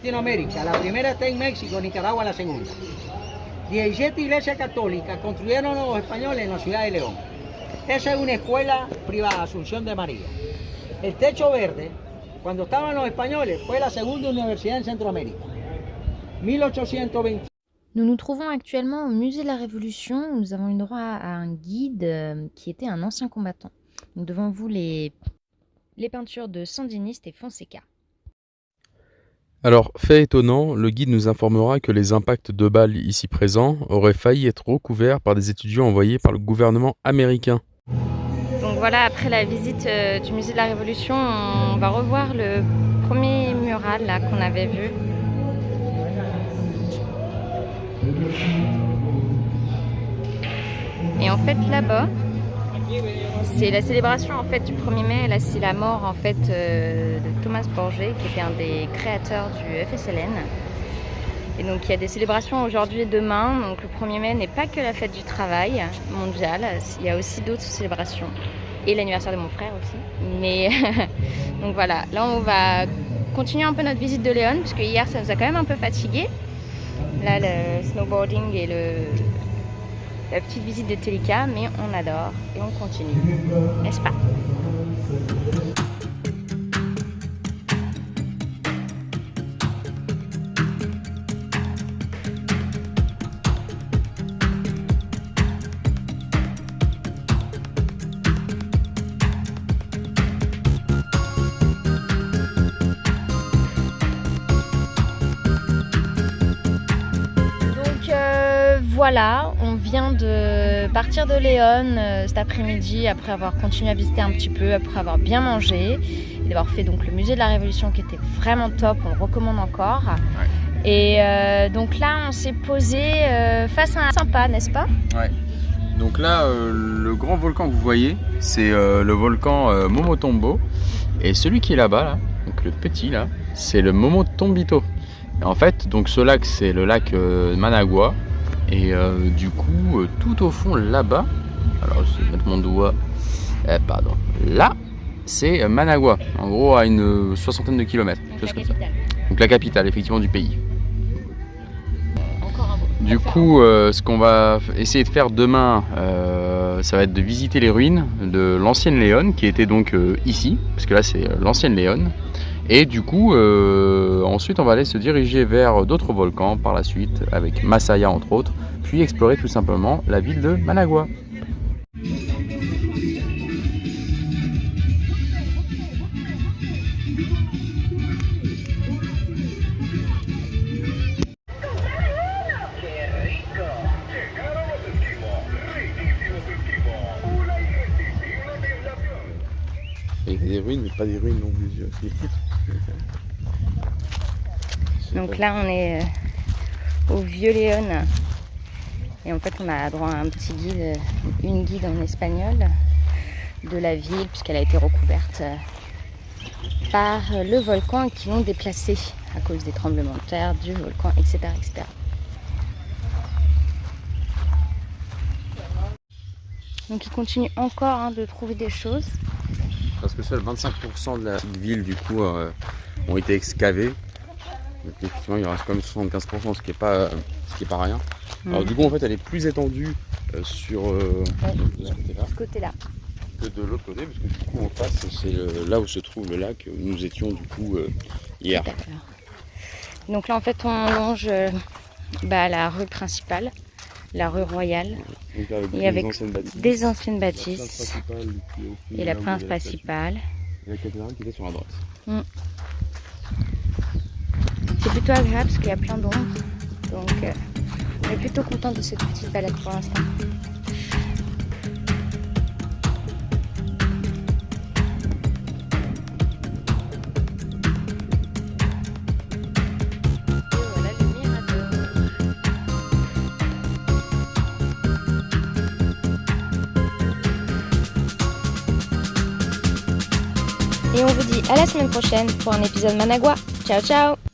Latinoamérica, la primera está en México, Nicaragua la segunda. 17 iglesias católicas construyeron los españoles en la ciudad de León. Esa es una escuela privada, Asunción de María. El techo verde, cuando estaban los españoles, fue la segunda universidad en Centroamérica. 1820. Nous nous trouvons actuellement au musée de la Révolution. Nous avons eu droit à un guide qui était un ancien combattant. Donc devant vous les peintures de Sandiniste et Fonseca. Alors, fait étonnant, le guide nous informera que les impacts de balles ici présents auraient failli être recouverts par des étudiants envoyés par le gouvernement américain. Donc voilà, après la visite du musée de la Révolution, on va revoir le premier mural là qu'on avait vu. Et en fait là-bas, c'est la célébration en fait du 1er mai. Là, c'est la mort en fait de Thomas Borgé, qui était un des créateurs du FSLN. Et donc il y a des célébrations aujourd'hui et demain. Donc le 1er mai n'est pas que la fête du travail mondiale, il y a aussi d'autres célébrations. Et l'anniversaire de mon frère aussi. Mais donc voilà, là on va continuer un peu notre visite de Léon, parce que hier ça nous a quand même un peu fatigué. Là le snowboarding et la petite visite de Telica, mais on adore et on continue, n'est-ce pas? Voilà, on vient de partir de Léon cet après-midi après avoir continué à visiter un petit peu, après avoir bien mangé et d'avoir fait donc le musée de la Révolution qui était vraiment top, on le recommande encore. Ouais. Et donc là on s'est posé face à un sympa, n'est-ce pas? Ouais. Donc là le grand volcan que vous voyez c'est le volcan Momotombo, et celui qui est là-bas, là, donc le petit là, c'est le Momotombito. Et en fait donc ce lac c'est le lac Managua. Et du coup, tout au fond là-bas, alors je vais mettre mon doigt, pardon, là, c'est Managua, en gros à une 60aine de kilomètres, chose comme ça. Donc la capitale, effectivement, du pays. Du coup, ce qu'on va essayer de faire demain, ça va être de visiter les ruines de l'ancienne Léon, qui était donc ici, parce que là c'est l'ancienne Léon. Et du coup, ensuite on va aller se diriger vers d'autres volcans par la suite, avec Masaya entre autres, puis explorer tout simplement la ville de Managua. Il y a des ruines, mais pas des ruines non plus aussi. Donc là on est au Vieux Léon et en fait on a droit à un petit guide, une guide en espagnol de la ville puisqu'elle a été recouverte par le volcan et qui l'ont déplacée à cause des tremblements de terre, du volcan, etc. etc. Donc il continue encore de trouver des choses. Parce que seuls 25% de la ville du coup ont été excavés. Donc effectivement il reste quand même 75%, ce qui est pas rien. Alors du coup en fait elle est plus étendue sur ce côté-là que de l'autre côté, parce que du coup en face c'est là où se trouve le lac où nous étions du coup hier. Donc là en fait on longe la rue principale, la rue Royale, avec des anciennes bâtisses et la place principale. Et la cathédrale qui était sur la droite. C'est plutôt agréable parce qu'il y a plein d'ombre, donc on est plutôt content de cette petite balade pour l'instant. Et on vous dit à la semaine prochaine pour un épisode Managua. Ciao! Ciao ciao.